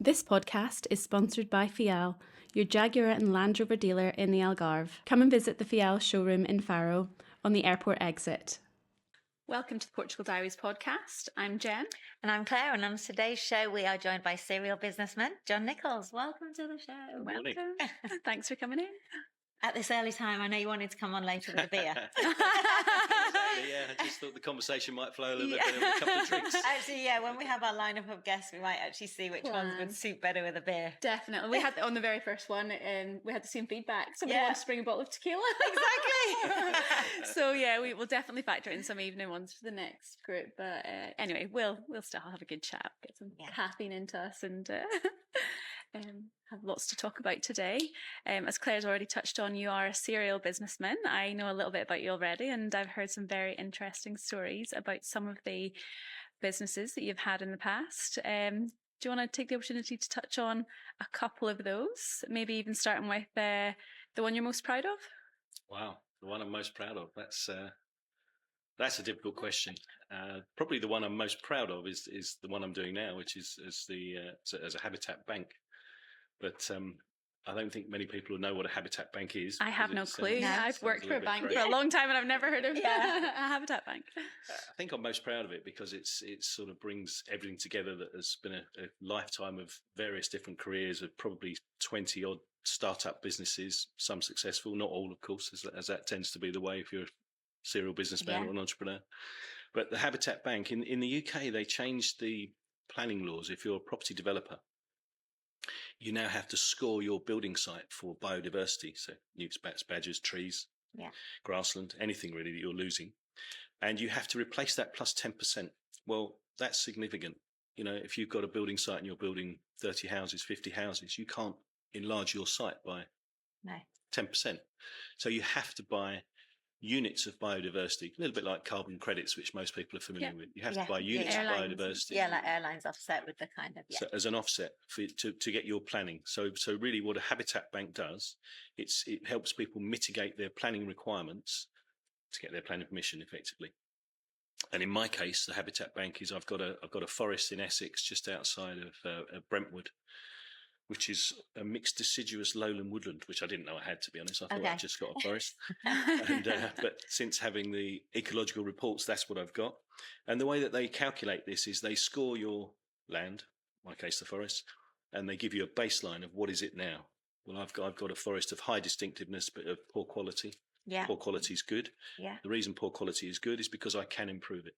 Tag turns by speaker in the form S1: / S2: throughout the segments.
S1: This podcast is sponsored by Fial, your Jaguar and Land Rover dealer in the Algarve. Come and visit the Fial showroom in Faro on the airport exit. Welcome to the Portugal Diaries podcast. I'm Jen.
S2: And I'm Claire, and on today's show we are joined by serial businessman Jon Nicholls. Welcome to the show.
S1: Welcome. Thanks for coming in.
S2: At this early time, I know you wanted to come on later with a beer.
S3: Yeah, I just thought the conversation might flow a little bit better with a couple of drinks.
S2: Actually, yeah, when we have our lineup of guests, we might actually see which ones would suit better with a beer.
S1: Definitely. We had on the very first one, and we had the same feedback. Somebody wants to bring a bottle of tequila.
S2: Exactly.
S1: So yeah, we will definitely factor in some evening ones for the next group. But anyway, we'll still have a good chat, get some caffeine into us, and have lots to talk about today. As Claire's already touched on, you are a serial businessman. I know a little bit about you already, and I've heard some very interesting stories about some of the businesses that you've had in the past. Do you want to take the opportunity to touch on a couple of those? Maybe even starting with the one you're most proud of?
S3: Wow, the one I'm most proud of. That's a difficult question. Probably the one I'm most proud of is the one I'm doing now, which is as a habitat bank. But I don't think many people know what a habitat bank is.
S1: I have no clue. I've worked for a bank for a long time and I've never heard of a habitat bank.
S3: I think I'm most proud of it because it sort of brings everything together that has been a lifetime of various different careers of probably 20 odd startup businesses, some successful, not all, of course, as that tends to be the way if you're a serial businessman or an entrepreneur. But the habitat bank in the UK, they changed the planning laws. If you're a property developer, you now have to score your building site for biodiversity. So newts, bats, badgers, trees, grassland, anything really that you're losing. And you have to replace that plus 10%. Well, that's significant. You know, if you've got a building site and you're building 30 houses, 50 houses, you can't enlarge your site by 10%. So you have to buy units of biodiversity, a little bit like carbon credits, which most people are familiar with. You have to buy units of biodiversity.
S2: Yeah, like airlines offset with the kind of
S3: so as an offset to get your planning. So really, what a habitat bank does, it helps people mitigate their planning requirements to get their planning permission effectively. And in my case, the habitat bank is I've got a forest in Essex, just outside of Brentwood, which is a mixed deciduous lowland woodland, which I didn't know I had, to be honest. I thought I'd just got a forest. But since having the ecological reports, that's what I've got. And the way that they calculate this is they score your land, in my case the forest, and they give you a baseline of what is it now. Well, I've got a forest of high distinctiveness, but of poor quality. Yeah. Poor quality is good. Yeah. The reason poor quality is good is because I can improve it.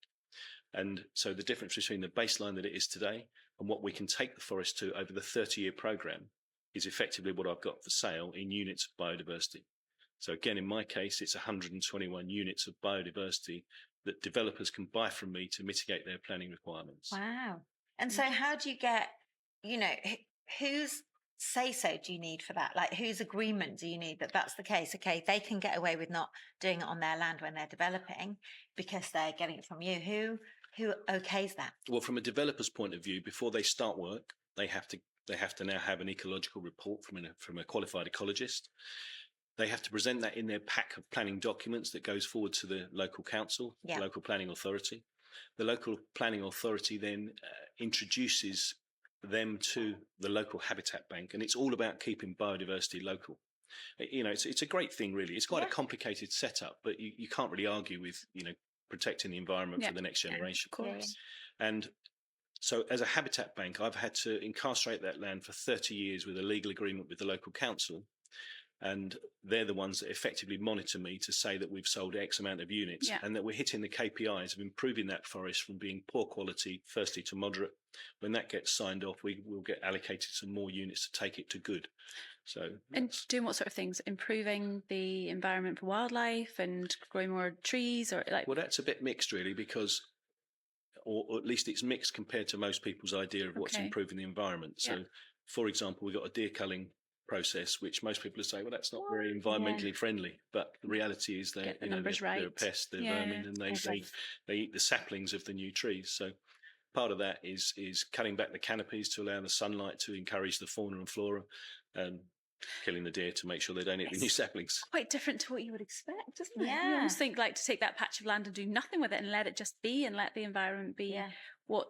S3: And so the difference between the baseline that it is today and what we can take the forest to over the 30-year program is effectively what I've got for sale in units of biodiversity. So again, in my case, it's 121 units of biodiversity that developers can buy from me to mitigate their planning requirements.
S2: Wow. And so how do you get, whose say-so do you need for that? Like, whose agreement do you need that that's the case? Okay, they can get away with not doing it on their land when they're developing because they're getting it from you. Who okays that?
S3: Well, from a developer's point of view, before they start work, they have to now have an ecological report from a qualified ecologist. They have to present that in their pack of planning documents that goes forward to the local council, the local planning authority. The local planning authority then introduces them to the local habitat bank, and it's all about keeping biodiversity local. You know, it's a great thing, really. It's quite a complicated setup, but you can't really argue with, protecting the environment for the next generation.
S1: Of course.
S3: And so as a habitat bank, I've had to incarcerate that land for 30 years with a legal agreement with the local council. And they're the ones that effectively monitor me to say that we've sold X amount of units and that we're hitting the KPIs of improving that forest from being poor quality, firstly, to moderate. When that gets signed off, we will get allocated some more units to take it to good.
S1: And doing what sort of things? Improving the environment for wildlife and growing more trees, or like?
S3: Well, that's a bit mixed, really, because, or at least it's mixed compared to most people's idea of what's improving the environment. So, for example, we've got a deer culling process, which most people say, well, that's not very environmentally friendly. But the reality is they're a pest, they're vermin, and they eat the saplings of the new trees. So part of that is cutting back the canopies to allow the sunlight to encourage the fauna and flora, and killing the deer to make sure they don't eat the new saplings.
S1: Quite different to what you would expect, isn't it? You almost think like to take that patch of land and do nothing with it and let it just be and let the environment be what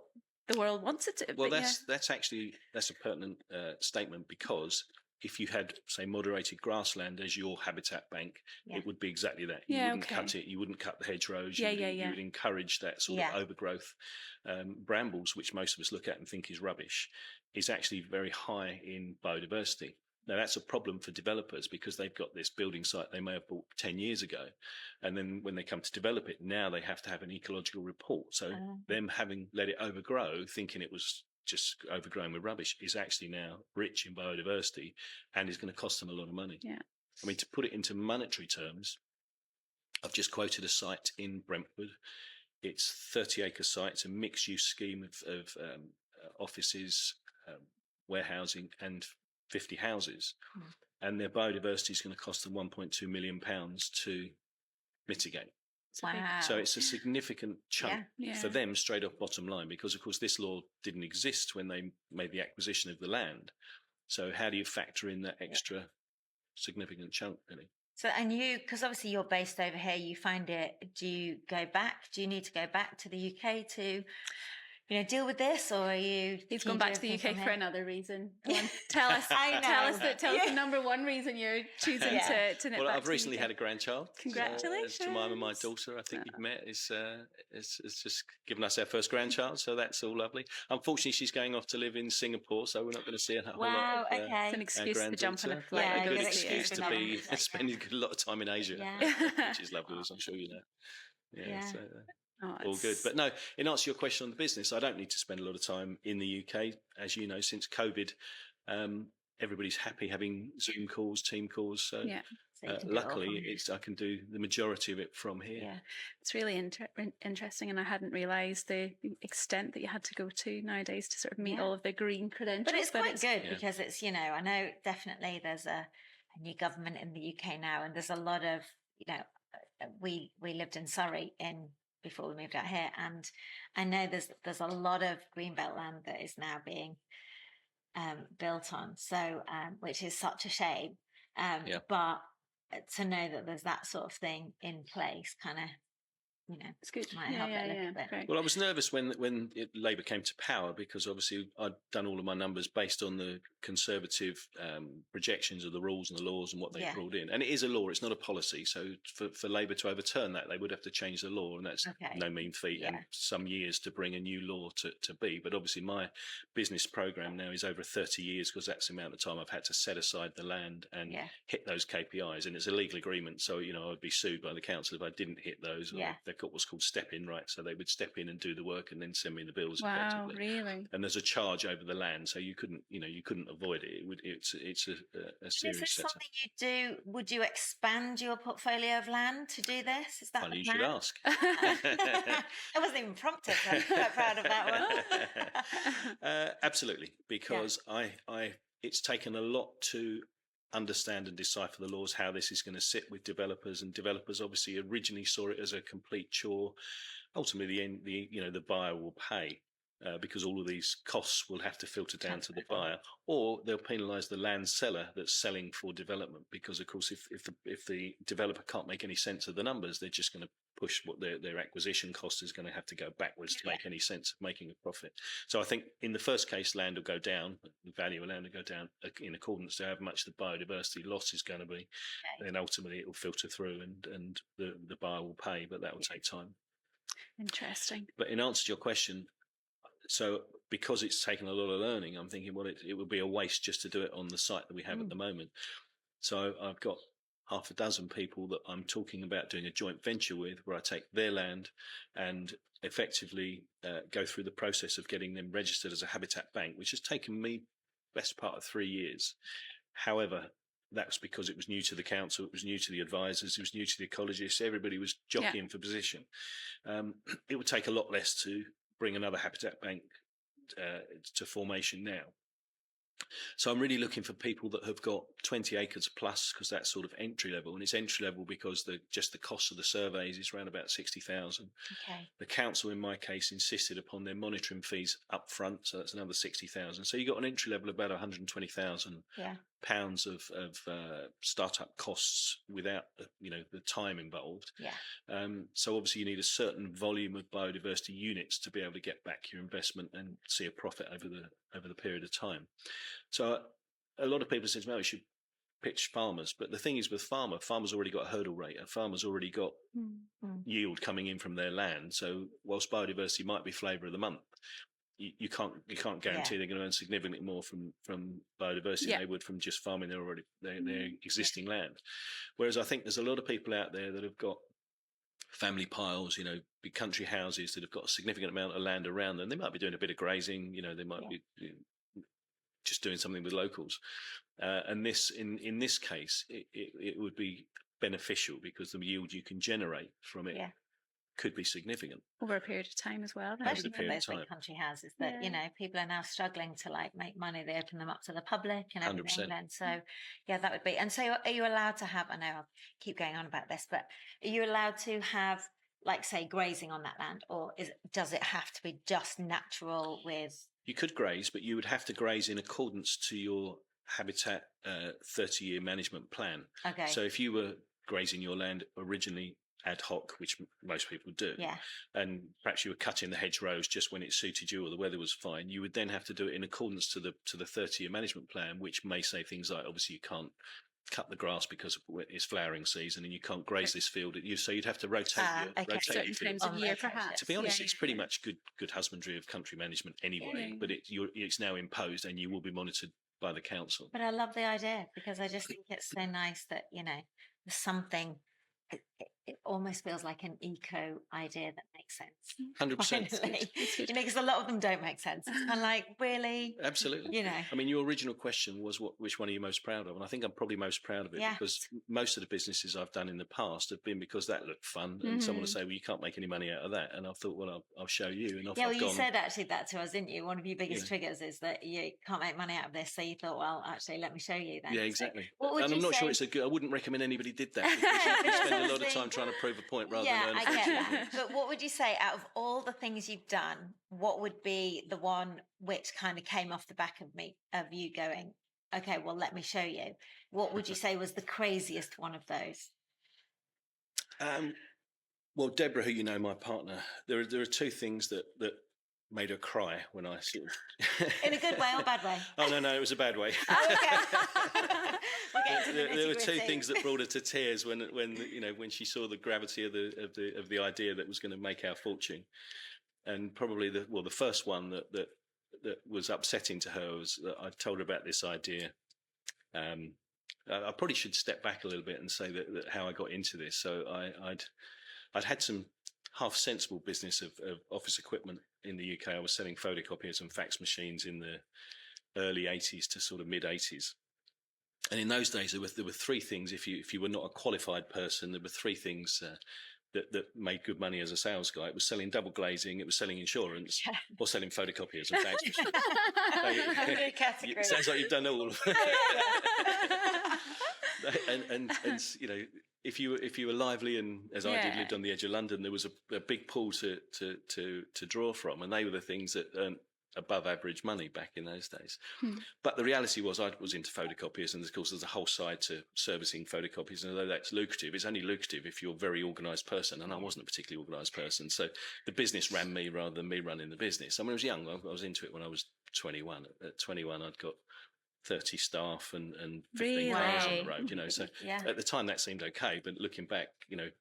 S1: the world wants it to.
S3: Well,
S1: but
S3: that's a pertinent statement, because if you had, say, moderated grassland as your habitat bank, it would be exactly that. You wouldn't cut it. You wouldn't cut the hedgerows. You would encourage that sort of overgrowth. Brambles, which most of us look at and think is rubbish, is actually very high in biodiversity. Now, that's a problem for developers, because they've got this building site they may have bought 10 years ago. And then when they come to develop it, now they have to have an ecological report. So them having let it overgrow, thinking it was just overgrown with rubbish, is actually now rich in biodiversity and is going to cost them a lot of money.
S1: Yeah.
S3: I mean, to put it into monetary terms, I've just quoted a site in Brentford. It's 30-acre site. It's a mixed-use scheme of offices, warehousing, and 50 houses. And their biodiversity is going to cost them £1.2 million to mitigate.
S2: Wow.
S3: So it's a significant chunk for them straight off bottom line, because, of course, this law didn't exist when they made the acquisition of the land. So how do you factor in that extra significant chunk, really?
S2: So, and you, because obviously you're based over here, you find it, do you go back? Do you need to go back to the UK to, deal with this, or are you?
S1: He's gone back to the UK for another reason. Tell us. Tell us the number one reason you're choosing to knit
S3: Well,
S1: back
S3: I've
S1: to
S3: recently
S1: the UK.
S3: had a grandchild.
S1: Congratulations.
S3: Jemima, my daughter, I think you've met, is just given us our first grandchild, so that's all lovely. Unfortunately, she's going off to live in Singapore, so we're not going to see her a whole lot.
S2: Okay.
S1: It's an excuse to jump on a flight.
S2: Yeah,
S3: a good
S2: good
S3: excuse
S2: excuse
S3: to be
S2: for that.
S3: spending a lot of time in Asia, which is lovely, as I'm sure you know. So, all good. But no, in answer to your question on the business, I don't need to spend a lot of time in the UK. As you know, since COVID, everybody's happy having Zoom calls, team calls. So luckily, I can do the majority of it from here.
S1: Yeah, it's really interesting, and I hadn't realised the extent that you had to go to nowadays to sort of meet all of the green credentials.
S2: But it's quite good because it's, I know definitely there's a new government in the UK now, and there's a lot of, we lived in Surrey before we moved out here, and I know there's a lot of greenbelt land that is now being built on, so which is such a shame. But to know that there's that sort of thing in place, kind of,
S1: it's good.
S2: Might help it a little bit.
S1: Great.
S3: Well, I was nervous when Labour came to power, because obviously I'd done all of my numbers based on the Conservative projections of the rules and the laws and what they brought in. And it is a law, it's not a policy. So for Labour to overturn that, they would have to change the law, and that's no mean feat, and some years to bring a new law to be. But obviously my business programme now is over 30 years, because that's the amount of time I've had to set aside the land and hit those KPIs. And it's a legal agreement, so I would be sued by the council if I didn't hit those. They've got what's called step-in rights, so they would step in and do the work and then send me the bills.
S1: Wow,
S3: effectively.
S1: really?
S3: And there's a charge over the land, so you couldn't avoid it. It's a serious
S2: Is this
S3: setup.
S2: something you do? Would you expand your portfolio of land to do this? Is that
S3: Funny
S2: the
S3: you
S2: plan?
S3: should ask.
S2: I wasn't even prompted, so I'm quite proud of that one.
S3: Absolutely, because it's taken a lot to understand and decipher the laws, how this is going to sit with developers, and developers obviously originally saw it as a complete chore. Ultimately, the buyer will pay, because all of these costs will have to filter down to the buyer, or they'll penalise the land seller that's selling for development, because of course if the developer can't make any sense of the numbers, they're just going to push what their acquisition cost is going to have to go backwards to make any sense of making a profit. So I think in the first case, land will go down, the value of land will go down in accordance to how much the biodiversity loss is going to be. And then ultimately it will filter through, and the buyer will pay, but that will take time.
S1: Interesting.
S3: But in answer to your question, so because it's taken a lot of learning, I'm thinking, well, it would be a waste just to do it on the site that we have at the moment. So I've got half a dozen people that I'm talking about doing a joint venture with, where I take their land and effectively go through the process of getting them registered as a habitat bank, which has taken me best part of 3 years. However, that was because it was new to the council, it was new to the advisors, it was new to the ecologists. Everybody was jockeying for position. It would take a lot less to bring another habitat bank to formation now. So I'm really looking for people that have got 20 acres plus, because that's sort of entry level, and it's entry level because just the cost of the surveys is around about 60,000.
S2: Okay.
S3: The council, in my case, insisted upon their monitoring fees up front, so that's another 60,000. So you got an entry level of about 120,000 pounds of startup costs without the time involved.
S2: Yeah.
S3: So obviously you need a certain volume of biodiversity units to be able to get back your investment and see a profit over the period of time. So a lot of people say, "Well, you should pitch farmers," but the thing is, with farmers already got a hurdle rate. A farmer's already got yield coming in from their land. So whilst biodiversity might be flavour of the month, you can't guarantee they're going to earn significantly more from biodiversity than they would from just farming their existing land. Whereas I think there's a lot of people out there that have got family piles, big country houses that have got a significant amount of land around them. They might be doing a bit of grazing, they might be just doing something with locals. And in this case, it would be beneficial because the yield you can generate from it could be significant
S1: over a period of time as well.
S2: Especially in those big country houses that people are now struggling to make money. They open them up to the public and everything.
S3: 100%.
S2: Then so that would be. And so are you allowed to have? I know I'll keep going on about this, but are you allowed to have, like, say, grazing on that land, or does it have to be just natural with?
S3: You could graze, but you would have to graze in accordance to your habitat 30-year management plan.
S2: Okay.
S3: So if you were grazing your land originally ad hoc, which most people do, and perhaps you were cutting the hedgerows just when it suited you or the weather was fine, you would then have to do it in accordance to the 30-year management plan, which may say things like, obviously you can't cut the grass because it's flowering season, and you can't graze this field. So you'd have to rotate your
S1: certain times of year, perhaps.
S3: To be honest, it's pretty much good husbandry of country management anyway. But it's now imposed, and you will be monitored by the council.
S2: But I love the idea, because I just think it's so nice that there's something. It almost feels like an eco idea that makes sense.
S3: 100%.
S2: Because a lot of them don't make sense. It's kind of like, really?
S3: Absolutely. I mean, your original question was which one are you most proud of? And I think I'm probably most proud of it because most of the businesses I've done in the past have been because that looked fun. And someone will say, well, you can't make any money out of that. And I thought, well, I'll show you. And
S2: you said actually that to us, didn't you? One of your biggest triggers is that you can't make money out of this. So you thought, well, actually, let me show you then.
S3: Yeah, exactly.
S2: So
S3: and I'm not sure it's I wouldn't recommend anybody did that, because you spend a lot of time trying to prove a point rather than earn.
S2: I get that. But what would you say, out of all the things you've done, what would be the one which kind of came off the back of you going, okay, well, let me show you? What would you say was the craziest one of those?
S3: Well, Deborah, who my partner, there are two things that made her cry when I sort of...
S2: In a good way or bad way?
S3: Oh, no, it was a bad way.
S2: Oh, okay.
S3: There were two things that brought her to tears when she saw the gravity of the idea that was going to make our fortune. And probably the first one that was upsetting to her was that I told her about this idea. I probably should step back a little bit and say that how I got into this. So I'd had some half sensible business of office equipment in the UK. I was selling photocopiers and fax machines in the early 80s to sort of mid 80s. And in those days, there were three things. If you were not a qualified person, there were three things that made good money as a sales guy. It was selling double glazing, it was selling insurance, or selling photocopiers and fax machines. Sounds like you've done all of it. and if you were lively and, as I did, lived on the edge of London, there was a big pool to draw from, and they were the things that earned above average money back in those days. But the reality was I was into photocopiers, and of course there's a whole side to servicing photocopiers, and although that's lucrative, it's only lucrative if you're a very organised person, and I wasn't a particularly organised person, so the business ran me rather than me running the business. I mean, I was young. I was into it when I was 21. At 21 I'd got 30 staff and 15 cars on the road, so at the time that seemed okay, but looking back,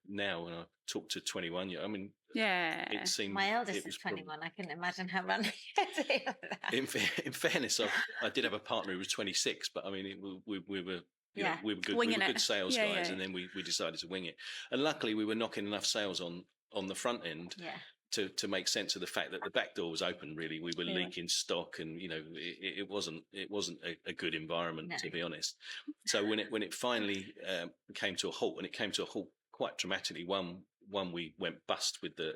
S3: now when I talk to 21, I mean, it seemed...
S2: My eldest is 21. I couldn't imagine her running that.
S3: In fairness, I did have a partner who was 26, but I mean, we were... we were good sales guys, and then we decided to wing it. And luckily, we were knocking enough sales on the front end to make sense of the fact that the back door was open. Really, we were leaking stock, and it wasn't a good environment, to be honest. So when it finally came to a halt, and it came to a halt quite dramatically, one we went bust with the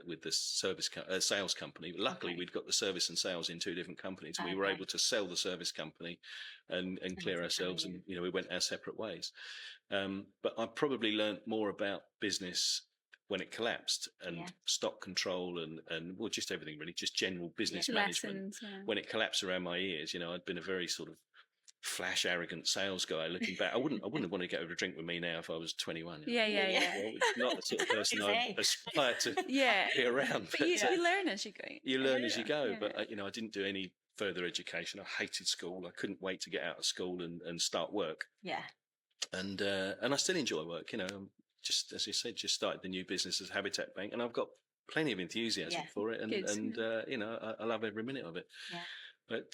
S3: sales company. Luckily, we'd got the service and sales in two different companies. We were able to sell the service company and clear ourselves, and we went our separate ways. But I probably learned more about business when it collapsed, and stock control and well, just everything really, just general business management. When it collapsed around my ears, I'd been a very sort of flash, arrogant sales guy. Looking back, I wouldn't want to get over a drink with me now if I was 21.
S1: Yeah.
S3: It's not the sort of person I aspire to be around.
S1: But you learn as you go.
S3: You learn as you go. But I didn't do any further education. I hated school. I couldn't wait to get out of school and start work.
S2: Yeah.
S3: And I still enjoy work. Just as you said, just started the new business as Habitat Bank, and I've got plenty of enthusiasm for it, and I love every minute of it. Yeah. But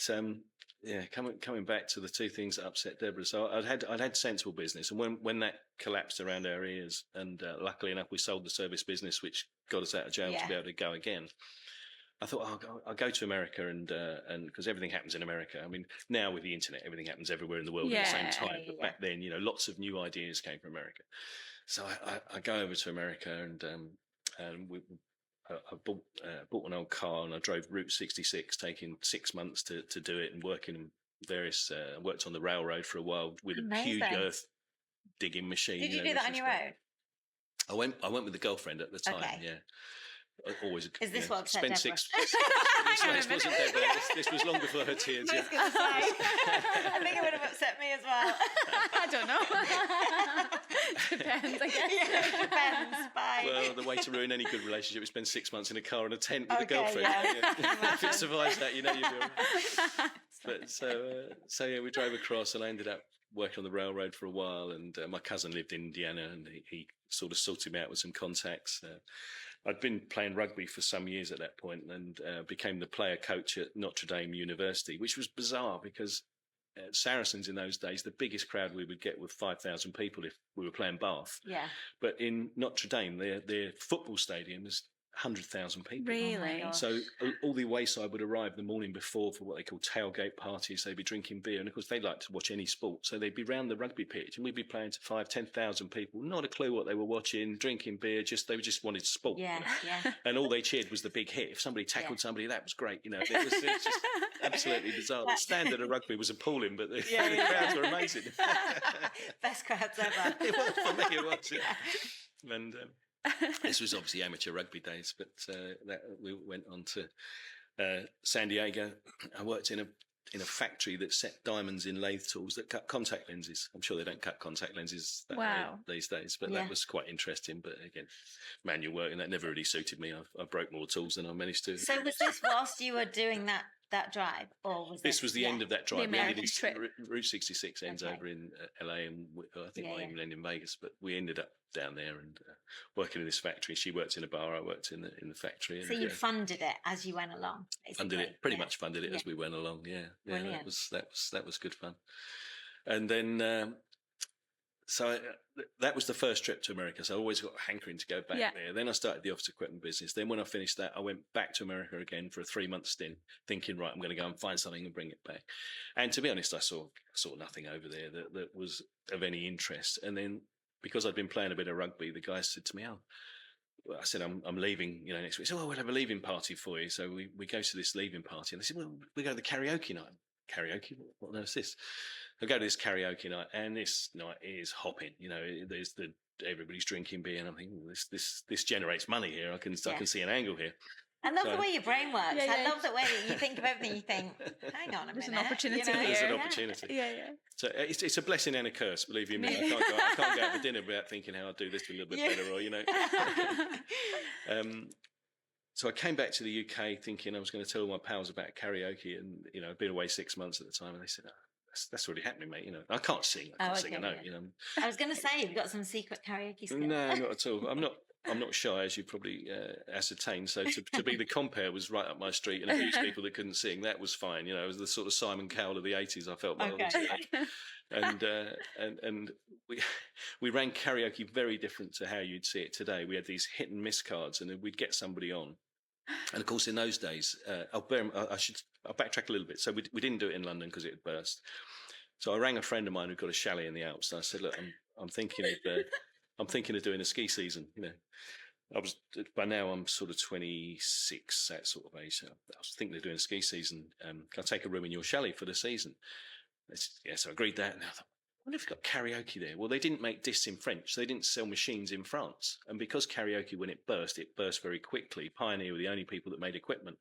S3: coming back to the two things that upset Deborah. So I'd had sensible business, and when that collapsed around our ears, and luckily enough, we sold the service business, which got us out of jail to be able to go again. I thought I'll go to America, and because everything happens in America. I mean, now with the internet, everything happens everywhere in the world at the same time. But back then, lots of new ideas came from America. So I go over to America, and I bought an old car, and I drove Route 66, taking 6 months to do it, and working in various. Worked on the railroad for a while with a huge earth digging machine.
S2: Did you do that on your own?
S3: I went with a girlfriend at the time. Okay. Yeah. Always.
S2: Is this what upset Deborah?
S3: This was long before her tears.
S2: I was going to say, I think it would have upset me as well.
S1: I don't know. Depends, I guess.
S2: Yeah, depends. Bye.
S3: Well, the way to ruin any good relationship is spend 6 months in a car and a tent with a girlfriend. Yeah. If it survives that, you'll be all right. But so we drove across, and I ended up working on the railroad for a while. And my cousin lived in Indiana, and he sort of sorted me out with some contacts. I'd been playing rugby for some years at that point, and became the player coach at Notre Dame University, which was bizarre because Saracens in those days, the biggest crowd we would get were 5,000 people if we were playing Bath.
S2: Yeah.
S3: But in Notre Dame, their football stadium is 100,000 people.
S1: Really?
S3: So all the away side would arrive the morning before for what they call tailgate parties. They'd be drinking beer, and of course they like to watch any sport, so they'd be round the rugby pitch, and we'd be playing to 5,000-10,000 people, not a clue what they were watching, drinking beer. They just wanted sport.
S2: Yeah.
S3: And all they cheered was the big hit. If somebody tackled somebody, that was great. It was just absolutely bizarre. The standard of rugby was appalling, but the crowds were amazing.
S2: Best crowds ever.
S3: For me, it was. Yeah. And this was obviously amateur rugby days, but we went on to San Diego. I worked in a factory that set diamonds in lathe tools that cut contact lenses. I'm sure they don't cut contact lenses these days, but that was quite interesting. But again, manual work, and that never really suited me. I broke more tools than I managed to.
S2: So was this whilst you were doing that drive, or was
S3: this was the end of that drive?
S1: The American trip.
S3: Route 66 ends over in LA, and I think might even end in Vegas. But we ended up down there and working in this factory. She worked in a bar, I worked in the factory.
S2: So you funded it as you went along. Basically.
S3: Pretty much funded it as we went along. Yeah, that was good fun. And then so that was the first trip to America. So I always got a hankering to go back there. Then I started the office equipment business. Then when I finished that, I went back to America again for a 3-month stint, thinking, right, I'm going to go and find something and bring it back. And to be honest, I saw nothing over there that was of any interest. And then because I'd been playing a bit of rugby, the guy said to me, I said, I'm leaving, next week. So we'll have a leaving party for you. So we go to this leaving party, and they said, well, we go to the karaoke night. Karaoke? What on earth is this? I go to this karaoke night, and this night is hopping. There's everybody's drinking beer, and I'm thinking, this generates money here. I can see an angle here.
S2: I love the way your brain works. I love the way that you think of everything. You think, hang on a minute.
S1: There's an opportunity here.
S3: There's an opportunity.
S1: Yeah.
S3: So it's a blessing and a curse, believe you me. I can't go out for dinner without thinking how I'll do this a little bit better, or, So I came back to the UK thinking I was going to tell my pals about karaoke, and, I'd been away 6 months at the time, and they said, that's already happening, mate. I can't sing. I can't sing a note.
S2: I was going to say, you've got some secret karaoke skills.
S3: No, not at all. I'm not shy, as you probably ascertained. So to be the compere was right up my street, and a few people that couldn't sing, that was fine. It was the sort of Simon Cowell of the 80s. I felt and we ran karaoke very different to how you'd see it today. We had these hit and miss cards, and we'd get somebody on. And of course, in those days, I'll backtrack a little bit. So we didn't do it in London because it had burst. So I rang a friend of mine who got a chalet in the Alps, and I said, "Look, I'm thinking of doing a ski season. By now I'm sort of 26, that sort of age. So I was thinking of doing a ski season. Can I take a room in your chalet for the season?" So I agreed that, and I thought, wonder if we've got karaoke there. Well, they didn't make discs in French. They didn't sell machines in France. And because karaoke, when it burst very quickly. Pioneer were the only people that made equipment.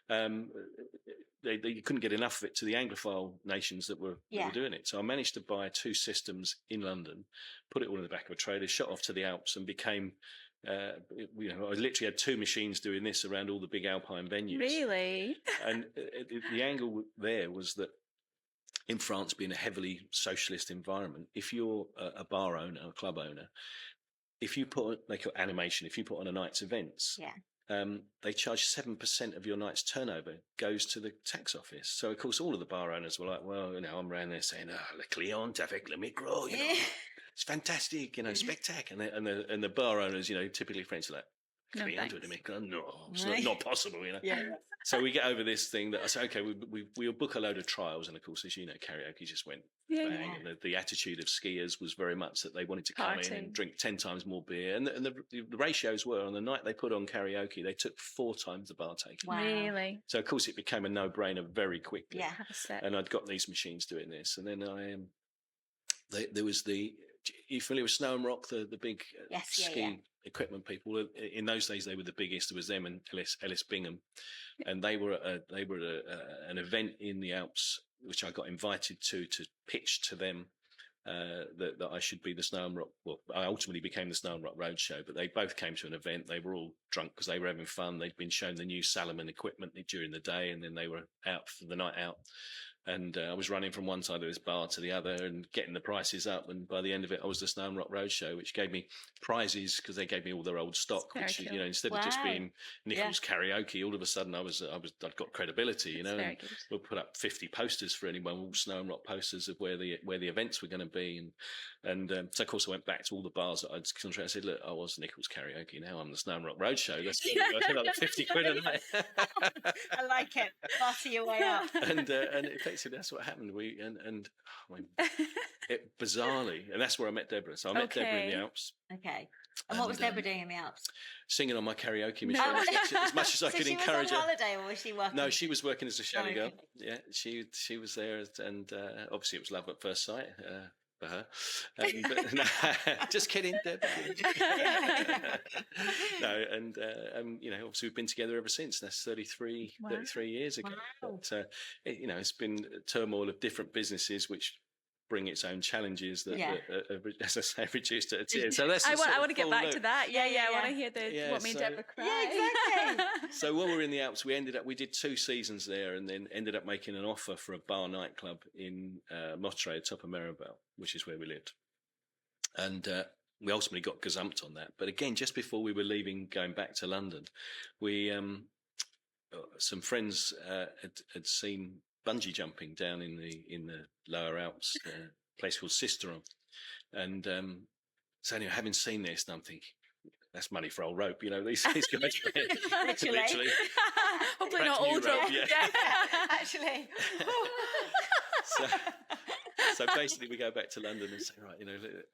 S3: They couldn't get enough of it to the Anglophile nations that were doing it. So I managed to buy 2 systems in London, put it all in the back of a trailer, shot off to the Alps, and became, I literally had 2 machines doing this around all the big alpine venues.
S1: Really?
S3: And the angle there was that in France, being a heavily socialist environment, if you're a bar owner, a club owner, if you make your animation, if you put on a night's events, they charge 7% of your night's turnover goes to the tax office. So, of course, all of the bar owners were like, well, I'm around there saying, le client avec le micro, it's fantastic, spectacular. And the bar owners, typically French are like, client with the micro? No, it's not possible, So we get over this thing that I say, okay, we'll book a load of trials. And, of course, as you know, karaoke just went bang. And the attitude of skiers was very much that they wanted to come in and drink 10 times more beer. And the ratios were, on the night they put on karaoke, they took 4 times the bar taken.
S1: Wow. Really?
S3: So, of course, it became a no-brainer very quickly.
S2: Yeah.
S3: And I'd got these machines doing this. And then there was you familiar with Snow and Rock, the big ski equipment people? In those days, they were the biggest. There was them and Ellis Bingham. And they were at an event in the Alps, which I got invited to pitch to them that I should be the Snow and Rock. Well, I ultimately became the Snow and Rock Roadshow, but they both came to an event. They were all drunk because they were having fun. They'd been shown the new Salomon equipment during the day, and then they were out for the night out. And I was running from one side of this bar to the other and getting the prices up. And by the end of it, I was the Snow and Rock Roadshow, which gave me prizes because they gave me all their old stock, which, cool. Instead of just being Nicholls karaoke, all of a sudden I'd got credibility, and we'll put up 50 posters for anyone, all Snow and Rock posters of where the events were going to be. And so, of course, I went back to all the bars that I'd contracted. I said, look, I was Nicholls karaoke. Now I'm the Snow and Rock Roadshow. Let's get like 50 quid a night.
S2: I like it. Butter your way up.
S3: And effectively, that's what happened. Bizarrely, and that's where I met Deborah. So I met Deborah in the Alps.
S2: Okay. And what was Deborah doing in the Alps?
S3: Singing on my karaoke machine as much as I could encourage her.
S2: Was on holiday, or was she working?
S3: No, she was working as a chalet girl. Yeah, she was there, and obviously it was love at first sight. For her, but, no, just kidding, Deb. No, and obviously we've been together ever since. That's 33 years ago.
S2: Wow.
S3: But it's been a turmoil of different businesses, which bring its own challenges that, as I say, reduced to a tear. So that's
S1: I want to get back to that. I want to hear what made Deborah cry.
S2: Yeah, exactly.
S3: So while we were in the Alps, we did 2 seasons there, and then ended up making an offer for a bar nightclub in Mottray, top of Maribel, which is where we lived. And we ultimately got gazumped on that. But again, just before we were leaving, going back to London, we some friends had seen bungee jumping down in the lower Alps, a place called Sisteron. And so anyway, having seen this, and I'm thinking, that's money for old rope, these guys literally.
S1: Hopefully not old rope.
S2: Actually.
S3: So basically, we go back to London and say, right,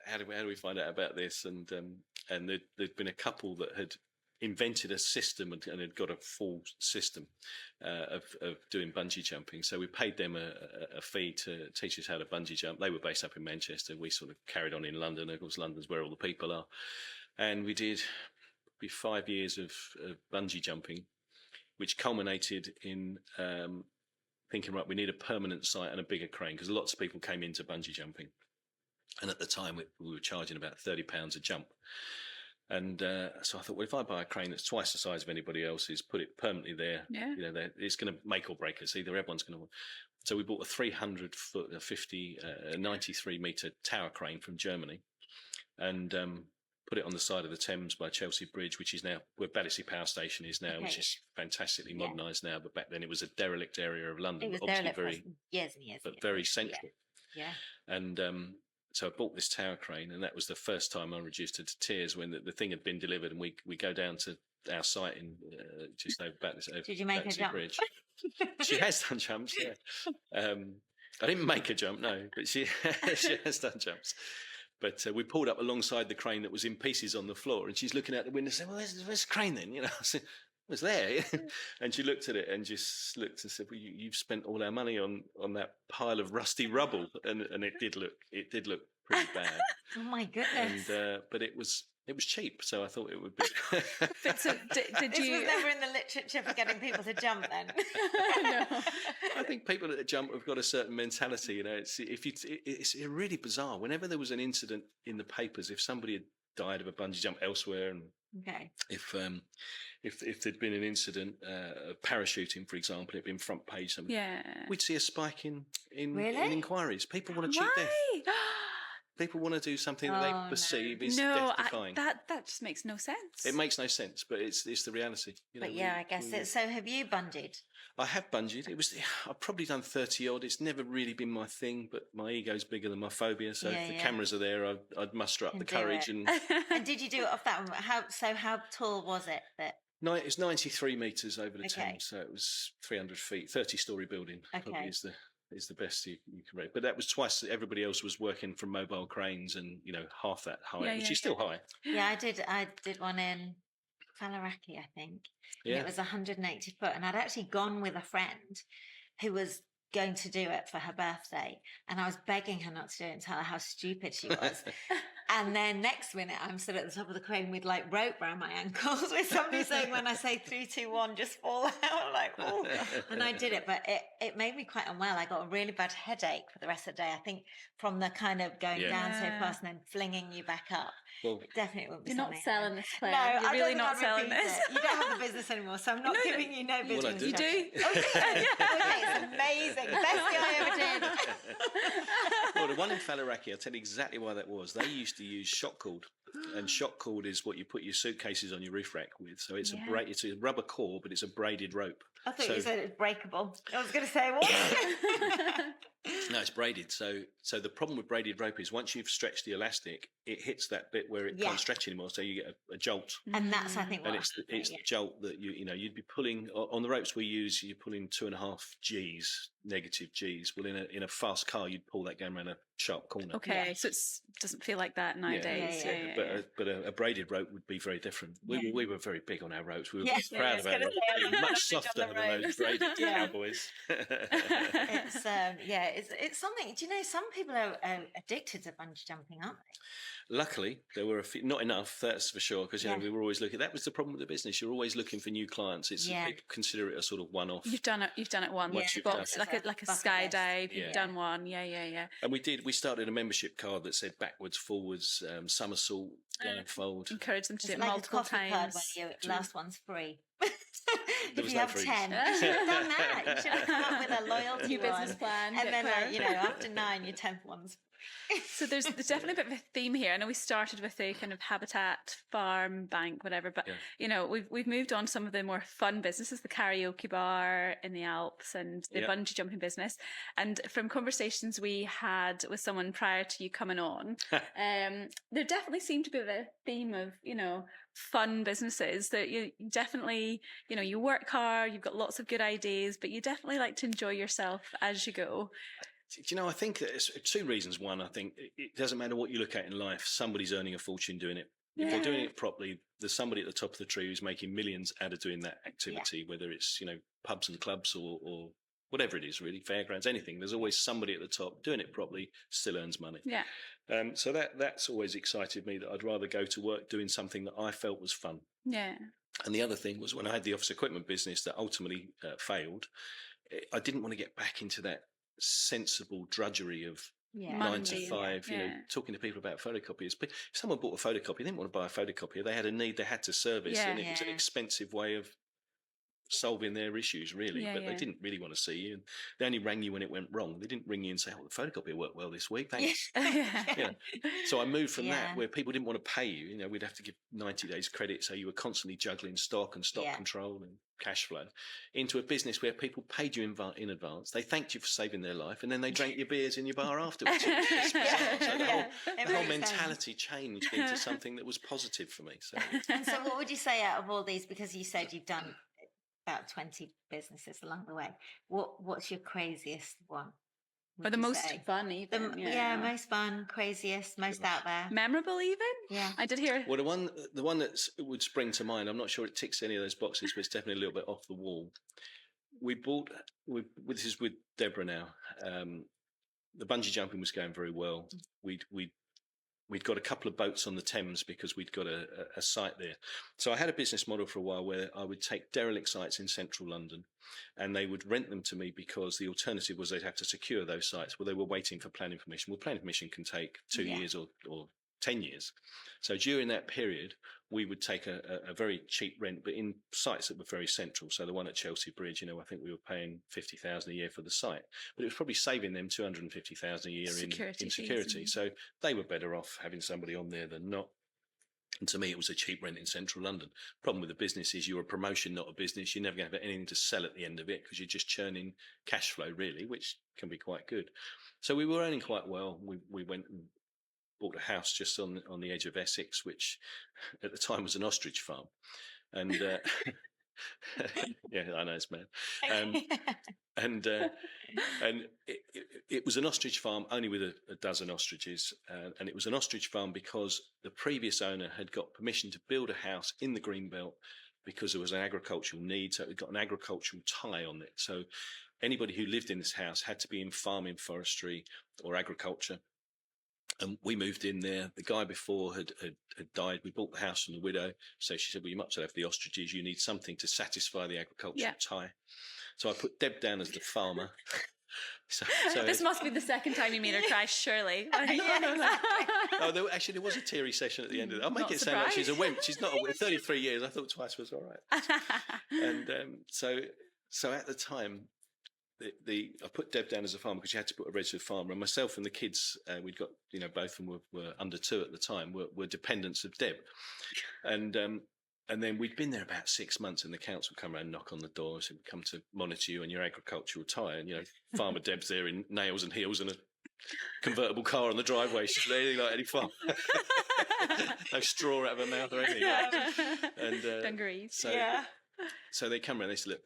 S3: how do we find out about this? And there'd been a couple that had invented a system and had got a full system of doing bungee jumping. So we paid them a fee to teach us how to bungee jump. They were based up in Manchester. We sort of carried on in London. Of course, London's where all the people are. And we did 5 years of bungee jumping, which culminated in thinking, right, we need a permanent site and a bigger crane, because lots of people came into bungee jumping. And at the time, we were charging about £30 a jump. And so I thought, well, if I buy a crane that's twice the size of anybody else's, put it permanently there, it's going to make or break us. Either everyone's going to. So we bought a 300-foot, 93-meter tower crane from Germany, and put it on the side of the Thames by Chelsea Bridge, which is now where Battersea Power Station is now, which is fantastically modernised now. But back then it was a derelict area of London,
S2: it was
S3: obviously
S2: derelict for years and years,
S3: but very central.
S2: Yeah.
S3: And so I bought this tower crane, and that was the first time I reduced her to tears when the thing had been delivered, and we go down to our site in just over Battersea.
S2: Did you make her jump?
S3: Bridge. She has done jumps, yeah. I didn't make her jump, no, but she has done jumps. But we pulled up alongside the crane that was in pieces on the floor, and she's looking out the window saying, well, where's the crane then? I said, was there. And she looked at it and just looked and said, well, you've spent all our money on that pile of rusty rubble. And it did look pretty bad.
S2: Oh my goodness.
S3: And but it was cheap, so I thought it would be.
S1: But so did
S2: This
S1: you?
S2: was never in the literature for getting people to jump then.
S1: No.
S3: I think people that jump have got a certain mentality. It's really bizarre. Whenever there was an incident in the papers, if somebody had died of a bungee jump elsewhere, and
S2: Okay.
S3: if there'd been an incident of parachuting, for example, it'd been front page something.
S1: Yeah.
S3: We'd see a spike in
S2: Really?
S3: inquiries. People want to cheat death.
S1: Why?
S3: People want to do something that they perceive is
S1: No,
S3: death-defying.
S1: that just makes no sense.
S3: It makes no sense, but it's the reality.
S2: But yeah, I guess it. So have you bungeed?
S3: I have bungeed. I've probably done 30 odd. It's never really been my thing, but my ego's bigger than my phobia. So if the cameras are there, I'd muster up the courage. And
S2: did you do it off that one? How tall was it?
S3: it's 93 metres over the Thames, so it was 300 feet, 30-storey building. Probably is the best you can rate. But that was twice. Everybody else was working from mobile cranes, and half that height, which is still high.
S2: Yeah, I did one in Faliraki, I think. Yeah. It was 180 foot, and I'd actually gone with a friend who was going to do it for her birthday, and I was begging her not to do it and tell her how stupid she was. And then next minute, I'm stood at the top of the crane with like rope around my ankles, with somebody saying, when I say 3, 2, 1, just fall out. I'm like, oh. And I did it, but it made me quite unwell. I got a really bad headache for the rest of the day. I think from the kind of going down so fast and then flinging you back up. Well, it definitely wouldn't be
S1: You're not selling this, Claire.
S2: No,
S1: you're really not selling this.
S2: You don't have the business anymore, so I'm not giving you no business.
S3: Well, I do.
S1: You do?
S2: Okay, it's amazing. Best thing I ever did.
S3: Well, the one in Faliraki, I'll tell you exactly why that was. They used to use shot cord, and shot cord is what you put your suitcases on your roof rack with. So it's it's a rubber cord, but it's a braided rope.
S2: I thought you said it's breakable. I was going to say what?
S3: No, it's braided. So the problem with braided rope is once you've stretched the elastic, it hits that bit where it can't stretch anymore. So you get a jolt.
S2: And that's, I think, what
S3: it's the jolt that you'd be pulling on the ropes we use. You're pulling 2.5 Gs, negative Gs. Well, in a fast car, you'd pull that going around a sharp corner.
S1: Okay, so it doesn't feel like that nowadays.
S3: But a braided rope would be very different. We were very big on our ropes. We were proud of our ropes. They were much softer than those braided cowboys.
S2: It's something. Do you know some people are addicted to bungee jumping, aren't they?
S3: Luckily, there were a few, not enough, that's for sure, because we were always looking. That was the problem with the business. You're always looking for new clients. People consider it a sort of one-off.
S1: You've done it once. You've got like a skydive. You've done one. Yeah.
S3: And we started a membership card that said backwards, forwards, somersault, blindfold.
S1: Encourage them to do it
S2: like
S1: multiple
S2: a coffee
S1: times.
S2: Card where your last one's free.
S3: If
S2: you have 10, you should have done that. You should have come up with a loyalty
S1: New business plan,
S2: and then after 9, your 10th one's.
S1: So there's definitely a bit of a theme here. I know we started with the kind of habitat, farm, bank, whatever, but we've moved on to some of the more fun businesses, the karaoke bar in the Alps and the bungee jumping business. And from conversations we had with someone prior to you coming on, there definitely seemed to be a theme of fun businesses that you definitely you work hard, you've got lots of good ideas, but you definitely like to enjoy yourself as you go.
S3: I think there's 2 reasons. One, I think it doesn't matter what you look at in life, somebody's earning a fortune doing it. If they're doing it properly, there's somebody at the top of the tree who's making millions out of doing that activity, whether it's, pubs and clubs or whatever it is, really, fairgrounds, anything. There's always somebody at the top doing it properly, still earns money.
S1: Yeah.
S3: So that's always excited me, that I'd rather go to work doing something that I felt was fun.
S1: Yeah. And
S3: the other thing was when I had the office equipment business that ultimately failed, I didn't want to get back into that sensible drudgery of 9 to 5, talking to people about photocopiers. But if someone bought a photocopier, they didn't want to buy a photocopier. They had a need they had to service, and it was an expensive way of solving their issues, really. But they didn't really want to see you. And they only rang you when it went wrong. They didn't ring you and say, "Oh, the photocopier worked well this week, thanks." So I moved from that, where people didn't want to pay you. We'd have to give 90 days credit, so you were constantly juggling stock and stock control and cash flow, into a business where people paid you in advance. They thanked you for saving their life, and then they drank your beers in your bar afterwards. So the whole mentality changed into something that was positive for me. So
S2: what would you say out of all these, because you said you've done about 20 businesses along the way, what's your craziest one?
S1: Or the most fun, even.
S2: Most fun, craziest, most out there.
S1: Memorable, even? Yeah. I did hear.
S3: Well, the one that would spring to mind, I'm not sure it ticks any of those boxes, but it's definitely a little bit off the wall. This is with Deborah now. The bungee jumping was going very well. We'd got a couple of boats on the Thames because we'd got a site there. So I had a business model for a while where I would take derelict sites in central London and they would rent them to me because the alternative was they'd have to secure those sites. Well, they were waiting for planning permission. Well, planning permission can take 2 years or 10 years. So during that period, we would take a very cheap rent, but in sites that were very central. So the one at Chelsea Bridge, I think we were paying 50,000 a year for the site, but it was probably saving them 250,000 a year in security. So they were better off having somebody on there than not. And to me, it was a cheap rent in central London. Problem with the business is you're a promotion, not a business. You're never going to have anything to sell at the end of it because you're just churning cash flow, really, which can be quite good. So we were earning quite well. We went and bought a house just on the edge of Essex, which at the time was an ostrich farm. And yeah, I know it's mad. And it was an ostrich farm only with a dozen ostriches. And it was an ostrich farm because the previous owner had got permission to build a house in the Greenbelt because there was an agricultural need. So it got an agricultural tie on it. So anybody who lived in this house had to be in farming, forestry or agriculture. And we moved in there. The guy before had died. We bought the house from the widow. So she said, well, you might as well have the ostriches. You need something to satisfy the agricultural tie. So I put Deb down as the farmer. So
S1: this must be the second time you made her cry, surely.
S3: No, actually, there was a teary session at the end of it. I'll make it sound like she's a wimp. She's not a wimp. 33 years. I thought twice was all right. And so at the time, I put Deb down as a farmer because you had to put a registered farmer, and myself and the kids, we'd got, both of them were under 2 at the time, were dependents of Deb. And then we'd been there about 6 months and the council come around and knock on the door and said, we come to monitor you and your agricultural tie. And, Farmer Deb's there in nails and heels and a convertible car on the driveway. She's anything like any farm. No straw out of her mouth or anything. And
S1: dungarees.
S3: So they come around and they said, look,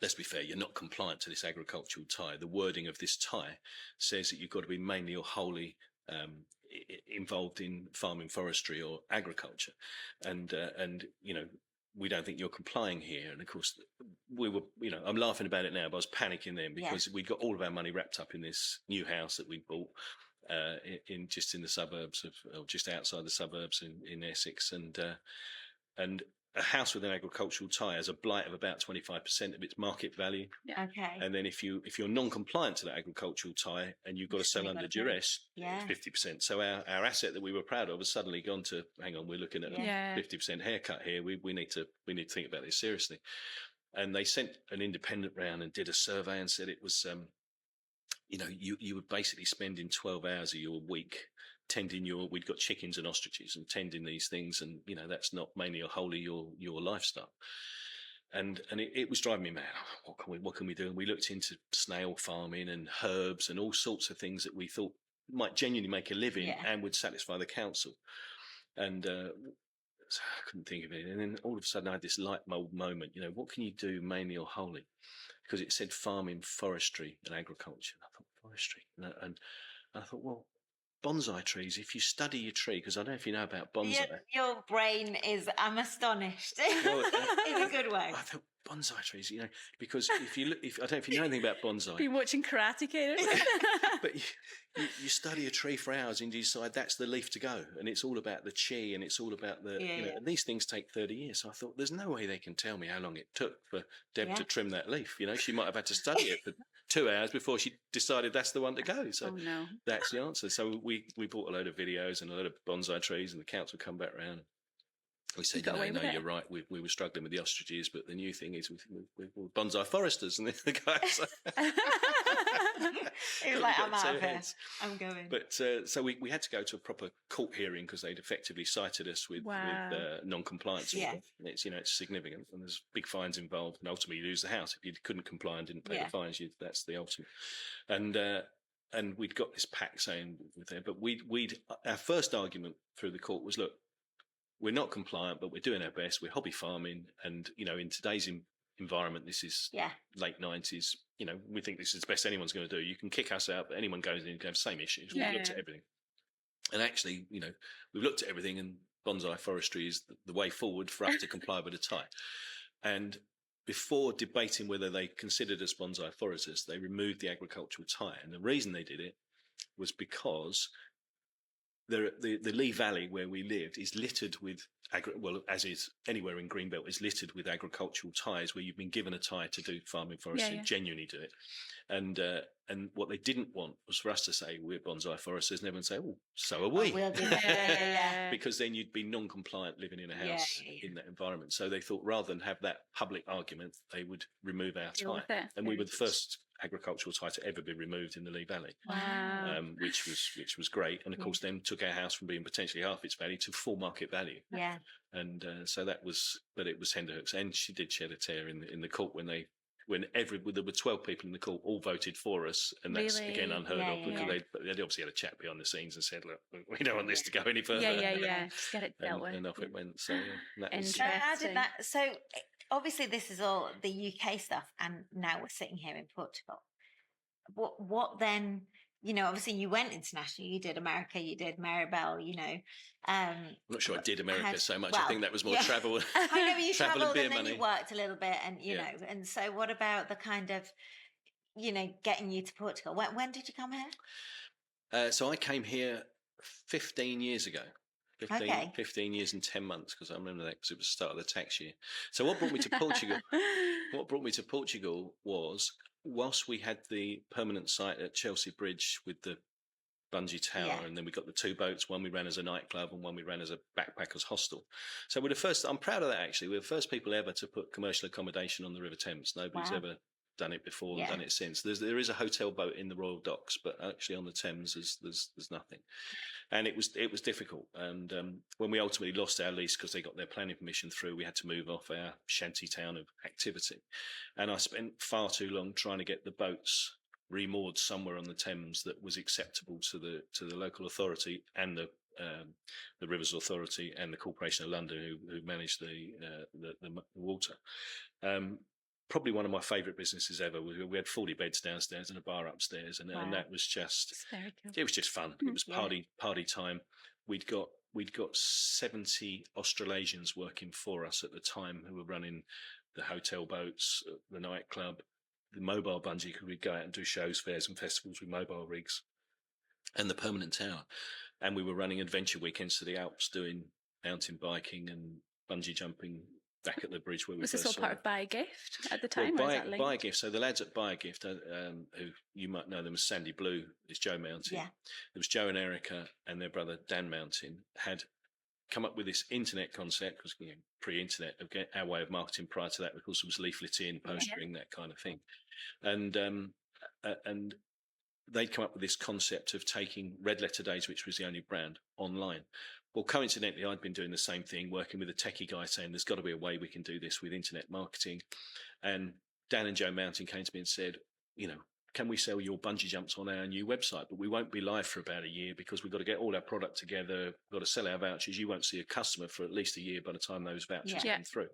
S3: let's be fair, you're not compliant to this agricultural tie. The wording of this tie says that you've got to be mainly or wholly involved in farming, forestry or agriculture. And we don't think you're complying here. And of course, we were, I'm laughing about it now, but I was panicking then because we'd got all of our money wrapped up in this new house that we bought in the suburbs or just outside the suburbs in Essex. And a house with an agricultural tie has a blight of about 25% of its market value.
S2: Yeah. Okay.
S3: And then if you're non-compliant to that agricultural tie and you've got to sell under duress, 50%. So our asset that we were proud of has suddenly gone to, hang on, we're looking at a 50% haircut here. We need to think about this seriously. And they sent an independent round and did a survey and said it was, you were basically spending 12 hours of your week tending we'd got chickens and ostriches and tending these things, and that's not mainly or wholly your lifestyle. And it was driving me mad. What can we do? And we looked into snail farming and herbs and all sorts of things that we thought might genuinely make a living and would satisfy the council. And so I couldn't think of it. And then all of a sudden I had this light bulb moment. What can you do mainly or wholly? Because it said farming, forestry and agriculture. And I thought forestry, and I thought, well, bonsai trees, if you study your tree, because I don't know if you know about bonsai.
S2: Your brain is, I'm astonished. Well, in a good way.
S3: I thought bonsai trees, because if I don't know if you know anything about bonsai.
S1: Been watching Karate Kid.
S3: But you study a tree for hours and you decide that's the leaf to go. And it's all about the chi and it's all about and these things take 30 years. So I thought there's no way they can tell me how long it took for Deb to trim that leaf. She might have had to study it for 2 hours before she decided that's the one to go. So that's the answer. So we bought a load of videos and a load of bonsai trees, and the council come back round. We said, no, you're right. We were struggling with the ostriches, but the new thing is we're bonsai foresters. And the guys,
S2: he was like, I'm out of here. I'm going.
S3: But so we had to go to a proper court hearing because they'd effectively cited us with non-compliance.
S2: Yeah.
S3: And it's significant, and there's big fines involved, and ultimately you lose the house if you couldn't comply and didn't pay the fines. That's the ultimate. And we'd got this pack saying there, but our first argument through the court was, look, we're not compliant, but we're doing our best. We're hobby farming, and in today's environment. This is late 90s. You know, we think this is the best anyone's going to do. You can kick us out, but anyone goes in and have the same issues. We've looked at everything. And actually, you know, we've looked at everything, and bonsai forestry is the way forward for us to comply with the tie. And before debating whether they considered us bonsai foresters, they removed the agricultural tie. And the reason they did it was because the Lee Valley where we lived is littered with as is anywhere in Greenbelt, is littered with agricultural ties where you've been given a tie to do farming forestry, genuinely do it. And what they didn't want was for us to say we're bonsai foresters and everyone say, oh, so are we.
S2: We'll do that.
S3: Because then you'd be non-compliant living in a house in that environment. So they thought rather than have that public argument, they would remove our tie. And we were the first agricultural tie to ever be removed in the Lee Valley.
S1: Wow.
S3: Which was great. And of course then took our house from being potentially half its value to full market value.
S2: Yeah.
S3: And so that was, but it was Henderhooks. And she did shed a tear in the court when there were 12 people in the court all voted for us, and that's again unheard of because they obviously had a chat behind the scenes and said, look, we don't want this to go any further.
S1: Just get it dealt with.
S3: And off it went. So that was,
S2: so how did that? So obviously this is all the UK stuff, and now we're sitting here in Portugal. What then? You know, obviously you went international. You did America. You did Maribel. You know,
S3: I'm not sure I did America so much. I think that was more travel.
S2: I know, but you travelled and then
S3: money.
S2: You worked a little bit, and you know. And so, what about the kind of, you know, getting you to Portugal? When did you come here?
S3: So I came here 15 years ago. 15 years and 10 months, because I remember that because it was the start of the tax year. So what brought me to Portugal? Was whilst we had the permanent site at Chelsea Bridge with the bungee tower, and then we got the two boats, one we ran as a nightclub and one we ran as a backpackers hostel. So we're the first, I'm proud of that actually, we're the first people ever to put commercial accommodation on the River Thames. Nobody's ever done it before and done it since. There is a hotel boat in the Royal Docks, but actually on the Thames there's nothing. And it was difficult. And when we ultimately lost our lease because they got their planning permission through, we had to move off our shanty town of activity. And I spent far too long trying to get the boats remoored somewhere on the Thames that was acceptable to the local authority and the Rivers Authority and the Corporation of London who manage the water. Probably one of my favourite businesses ever. We had 40 beds downstairs and a bar upstairs, and that was just it was just fun. It was party time. We'd got 70 Australasians working for us at the time who were running the hotel boats, the nightclub, the mobile bungee, because we'd go out and do shows, fairs and festivals with mobile rigs, and the permanent tower. And we were running adventure weekends to the Alps, doing mountain biking and bungee jumping back at the bridge where we
S1: was
S3: first
S1: this all part of Buy a Gift at the time?
S3: Buy a Gift. So the lads at Buy a Gift, who you might know them as Sandy Blue, is Joe Mountain. Yeah. It was Joe and Erica and their brother Dan Mountain had come up with this internet concept, because pre-internet, of our way of marketing prior to that, of course, was leafleting, postering, that kind of thing. And they'd come up with this concept of taking Red Letter Days, which was the only brand, online. Well, coincidentally, I'd been doing the same thing, working with a techie guy saying there's got to be a way we can do this with internet marketing. And Dan and Joe Mountain came to me and said, can we sell your bungee jumps on our new website? But we won't be live for about a year because we've got to get all our product together. We've got to sell our vouchers. You won't see a customer for at least a year by the time those vouchers come through.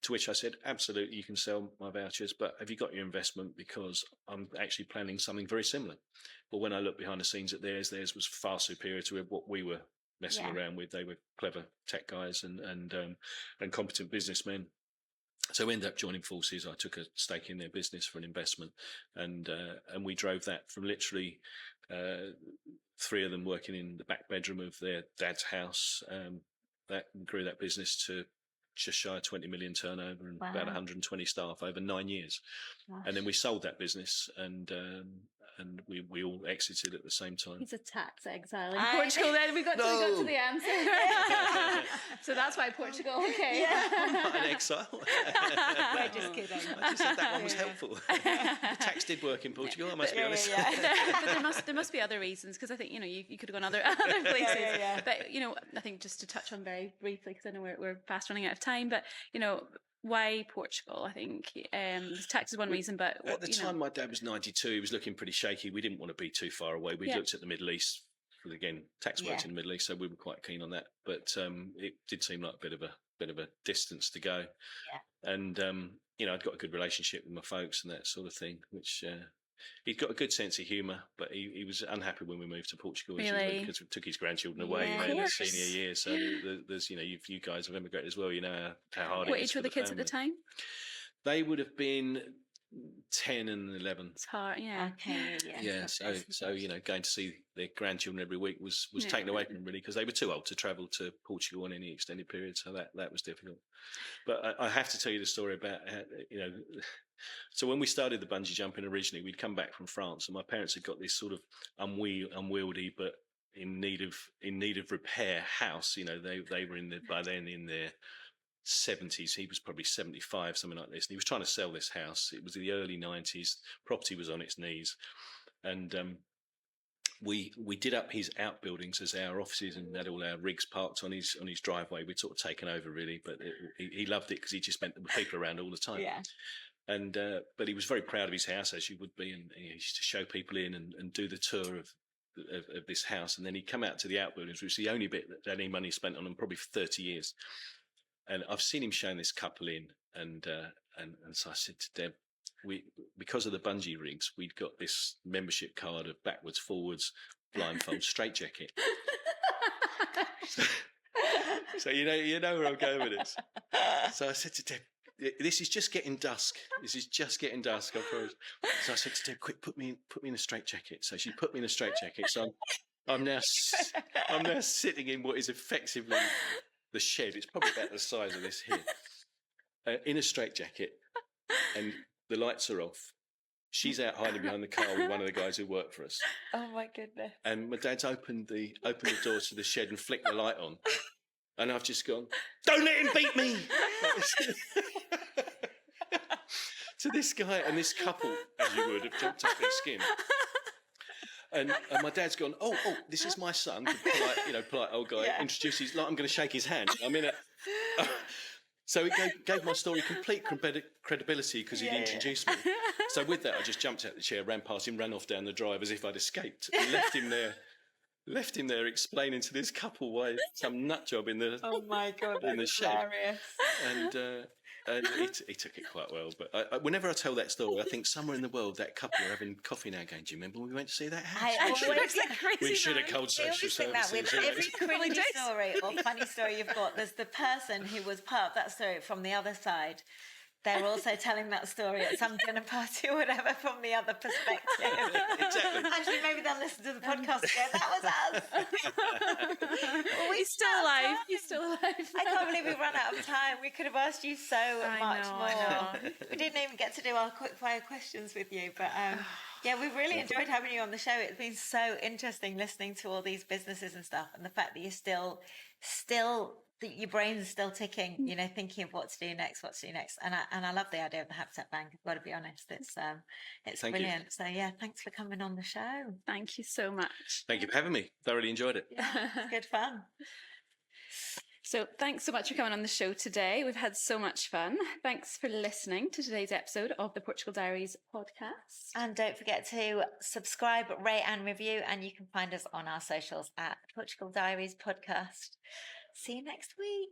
S3: To which I said, absolutely, you can sell my vouchers, but have you got your investment? Because I'm actually planning something very similar. But when I looked behind the scenes at theirs was far superior to what we were messing around with. They were clever tech guys and competent businessmen. So we ended up joining forces. I took a stake in their business for an investment, and we drove that from literally three of them working in the back bedroom of their dad's house. That grew that business to just shy of 20 million turnover and about 120 staff over 9 years. Gosh. And then we sold that business, and we all exited at the same time.
S1: He's a tax exile in Portugal. Then we got to the answer. So that's why Portugal. Okay.
S3: Yeah. I'm not an exile.
S2: We're just kidding.
S3: I just said that one was helpful. The tax did work in Portugal, I must be honest.
S1: But there must be other reasons, because I think you could have gone other places. But I think just to touch on very briefly, because I know we're fast running out of time. But why Portugal? I think tax is one reason, but
S3: at the time my dad was 92. He was looking pretty shaky. We didn't want to be too far away. We looked at the Middle East because again, tax works in the Middle East, so we were quite keen on that. But it did seem like a bit of a distance to go.
S2: Yeah.
S3: And I'd got a good relationship with my folks and that sort of thing, which he'd got a good sense of humour, but he was unhappy when we moved to Portugal because we took his grandchildren away in their senior year. So there's if you guys have emigrated as well, you know how hard it is.
S1: What age were the kids at the time?
S3: They would have been 10 and 11.
S1: It's hard, yeah.
S2: Okay,
S3: yeah. So going to see their grandchildren every week was taken away from them really, because they were too old to travel to Portugal on any extended period. So that was difficult. But I have to tell you the story about how, so when we started the bungee jumping originally, we'd come back from France, and my parents had got this sort of unwieldy but in need of repair house. They were by then in their 70s. He was probably 75, something like this, and he was trying to sell this house. It was the early 90s. Property was on its knees, and we did up his outbuildings as our offices and had all our rigs parked on his driveway. We'd sort of taken over really, but he loved it because he just meant there were people around all the time.
S2: Yeah.
S3: And but he was very proud of his house, as you would be, and he used to show people in and do the tour of this house. And then he'd come out to the outbuildings, which was the only bit that any money spent on them probably for 30 years. And I've seen him showing this couple in, and so I said to Deb, because of the bungee rigs, we'd got this membership card of backwards, forwards, blindfold, straitjacket. So you know where I'm going with this. So I said to Deb, this is just getting dusk. I promise. So I said to Deb, quick, put me in a straitjacket. So she put me in a straitjacket. So I'm now sitting in what is effectively the shed. It's probably about the size of this here, in a straitjacket, and the lights are off. She's out hiding behind the car with one of the guys who work for us.
S2: Oh my goodness!
S3: And my dad's opened the doors to the shed and flicked the light on, and I've just gone, "Don't let him beat me!" To this guy and this couple, as you would have jumped up their skin. And my dad's gone, oh, this is my son, polite old guy. Yeah. Introduces, like I'm going to shake his hand. I'm in it. So it gave my story complete credibility because he'd introduced me. So with that, I just jumped out the chair, ran past him, ran off down the drive as if I'd escaped, and left him there explaining to this couple why some nut job in the in the shed. Hilarious. And he took it quite well. But whenever I tell that story, I think somewhere in the world that couple are having coffee now going, do you remember when we went to see that house? We should have called social services.
S2: With every cringy story or funny story you've got, there's the person who was part of that story from the other side. They're also telling that story at some dinner party or whatever from the other perspective.
S3: Exactly.
S2: Actually, maybe they'll listen to the podcast again. That was us.
S1: Well, he's still alive.
S2: I can't believe we've run out of time. We could have asked you so much more. We didn't even get to do our quick fire questions with you, but yeah, we've really enjoyed having you on the show. It's been so interesting listening to all these businesses and stuff, and the fact that you're still your brain's still ticking, thinking of what to do next. And I love the idea of the Habitat Bank. I've got to be honest. It's brilliant. So yeah, thanks for coming on the show.
S1: Thank you so much.
S3: Thank you for having me. Thoroughly enjoyed it.
S2: Yeah, it's good fun.
S1: So thanks so much for coming on the show today. We've had so much fun. Thanks for listening to today's episode of the Portugal Diaries podcast.
S2: And don't forget to subscribe, rate and review. And you can find us on our socials at Portugal Diaries Podcast. See you next week.